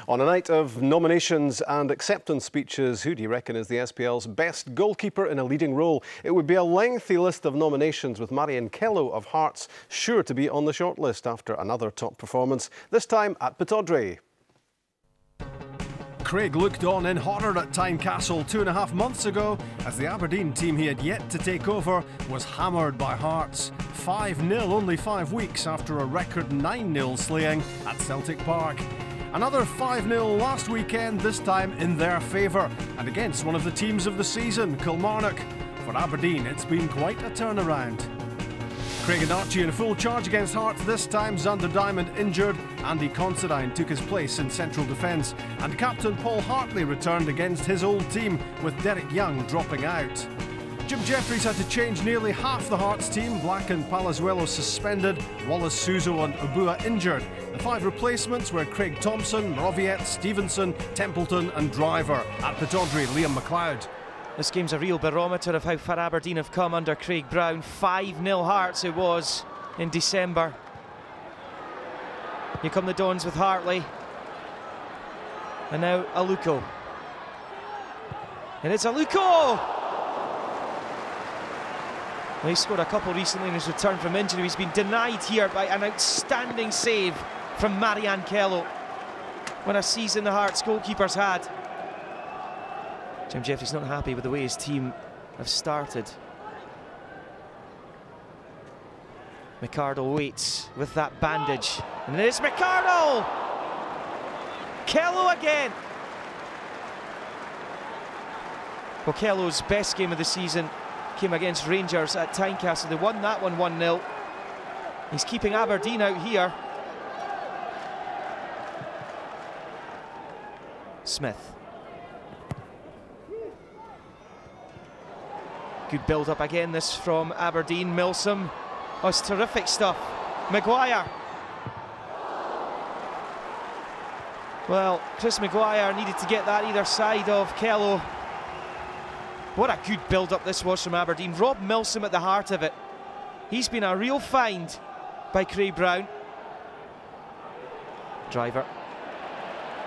On a night of nominations and acceptance speeches, who do you reckon is the SPL's best goalkeeper in a leading role? It would be a lengthy list of nominations, with Marian Kello of Hearts sure to be on the shortlist after another top performance, this time at Pittodrie. Craig looked on in horror at Tynecastle 2.5 months ago as the Aberdeen team he had yet to take over was hammered by Hearts. 5-0 only 5 weeks after a record 9-0 slaying at Celtic Park. Another 5-0 last weekend, this time in their favour and against one of the teams of the season, Kilmarnock. For Aberdeen, it's been quite a turnaround. Craig and Archie in full charge against Hearts this time. Zander Diamond injured, Andy Considine took his place in central defence, and captain Paul Hartley returned against his old team with Derek Young dropping out. Jim Jeffries had to change nearly half the Hearts team. Black and Palazuelo suspended, Wallace Suso and Ubua injured. The 5 replacements were Craig Thompson, Roviette, Stevenson, Templeton and Driver. At Pittodrie, Liam McLeod. This game's a real barometer of how far Aberdeen have come under Craig Brown. 5-0 Hearts it was in December. Here come the Dons with Hartley. And now Aluko. And it's Aluko! Well, he scored a couple recently in his return from injury. He's been denied here by an outstanding save from Marian Kello. What a season the Hearts goalkeeper's had. Jim Jeffries not happy with the way his team have started. McArdle waits with that bandage. And it is McArdle! Kello again! Well, Kello's best game of the season came against Rangers at Tynecastle. They won that one 1-0. He's keeping Aberdeen out here. Smith. Good build-up again, this from Aberdeen. Milsom. Oh, it's terrific stuff. Maguire. Well, Chris Maguire needed to get that either side of Kello. What a good build-up this was from Aberdeen. Rob Milsom at the heart of it. He's been a real find by Craig Brown. Driver.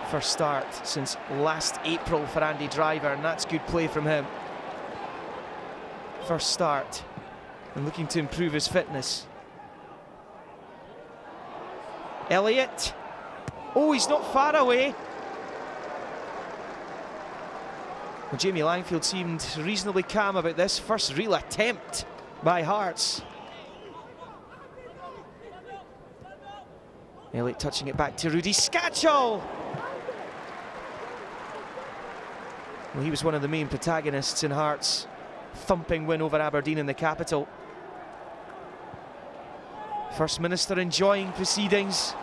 First start since last April for Andy Driver, and that's good play from him. First start and looking to improve his fitness. Elliott. Oh, he's not far away. Well, Jamie Langfield seemed reasonably calm about this. First real attempt by Hearts. Elliott touching it back to Rudy Scatchell. Well, he was one of the main protagonists in Hearts' thumping win over Aberdeen in the capital. First Minister enjoying proceedings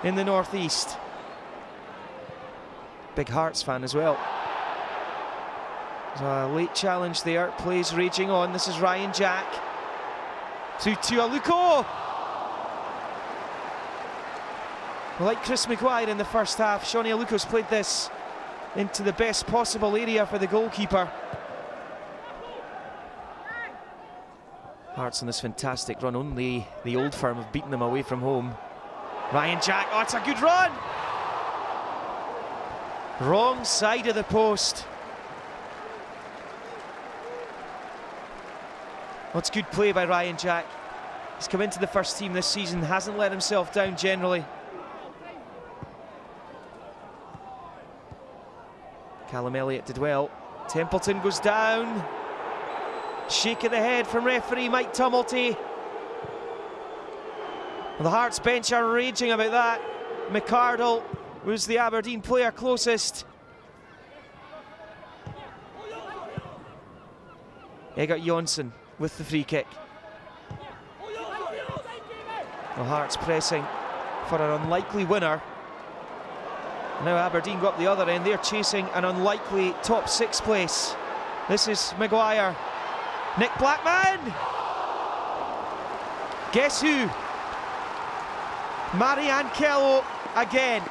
in the northeast. Big Hearts fan as well. A late challenge there, plays raging on. This is Ryan Jack. Through to Aluko. Like Chris Maguire in the first half, Shawnee Aluko's played this into the best possible area for the goalkeeper. Hearts on this fantastic run, only the Old Firm have beaten them away from home. Ryan Jack, oh, it's a good run! Wrong side of the post. Well, it's good play by Ryan Jack. He's come into the first team this season, hasn't let himself down generally. Callum Elliott did well. Templeton goes down. Shake of the head from referee Mike Tumulty. Well, the Hearts bench are raging about that. McArdle was the Aberdeen player closest. Egert Jonsson with the free kick. The Hearts pressing for an unlikely winner. Now Aberdeen go up the other end. They're chasing an unlikely top 6 place. This is Maguire. Nick Blackman. Guess who? Marian Kello again.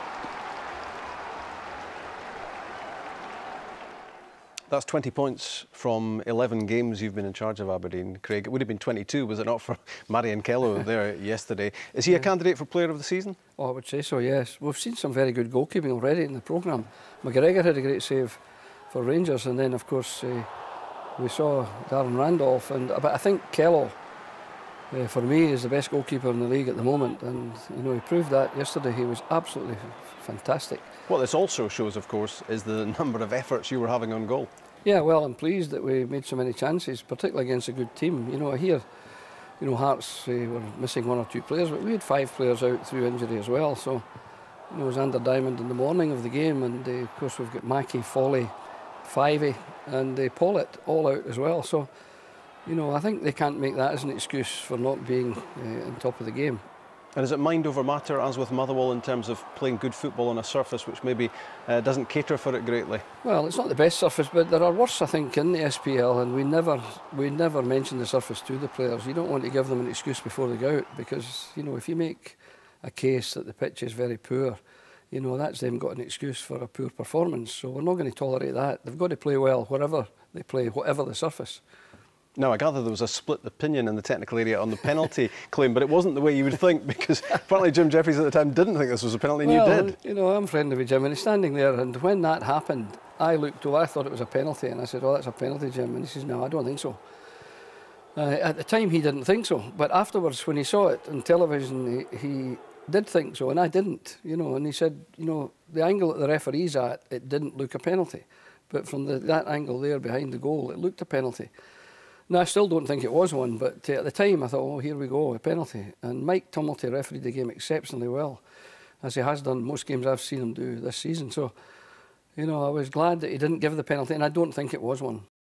That's 20 points from 11 games you've been in charge of Aberdeen, Craig. It would have been 22, was it not, for Marion Kello there yesterday. Is he a candidate for Player of the Season? Oh, I would say so, yes. We've seen some very good goalkeeping already in the programme. McGregor had a great save for Rangers, and then, of course, we saw Darren Randolph. But I think Kello, for me, is the best goalkeeper in the league at the moment, and you know, he proved that yesterday. He was absolutely fantastic. What this also shows, of course, is the number of efforts you were having on goal. Yeah, well, I'm pleased that we made so many chances, particularly against a good team. You know, I hear, you know, Hearts were missing 1 or 2 players, but we had 5 players out through injury as well. So, you know, it was Ander Diamond in the morning of the game, and of course we've got Mackie, Foley, Fivey, and Pollitt all out as well. So, you know, I think they can't make that as an excuse for not being on top of the game. And is it mind over matter, as with Motherwell, in terms of playing good football on a surface which maybe doesn't cater for it greatly? Well, it's not the best surface, but there are worse, I think, in the SPL, and we never mention the surface to the players. You don't want to give them an excuse before they go out, because, you know, if you make a case that the pitch is very poor, you know, that's them got an excuse for a poor performance. So we're not going to tolerate that. They've got to play well wherever they play, whatever the surface. Now, I gather there was a split opinion in the technical area on the penalty claim, but it wasn't the way you would think, because apparently Jim Jeffries at the time didn't think this was a penalty, and you did. You know, I'm friendly with Jim, and he's standing there, and when that happened, I looked over, I thought it was a penalty, and I said, oh, that's a penalty, Jim, and he says, no, I don't think so. At the time, he didn't think so, but afterwards, when he saw it on television, he did think so, and I didn't, you know, and he said, you know, the angle that the referee's at, it didn't look a penalty, but from that angle there behind the goal, it looked a penalty. No, I still don't think it was one, but at the time I thought, oh, here we go, a penalty. And Mike Tumulty refereed the game exceptionally well, as he has done most games I've seen him do this season. So, you know, I was glad that he didn't give the penalty, and I don't think it was one.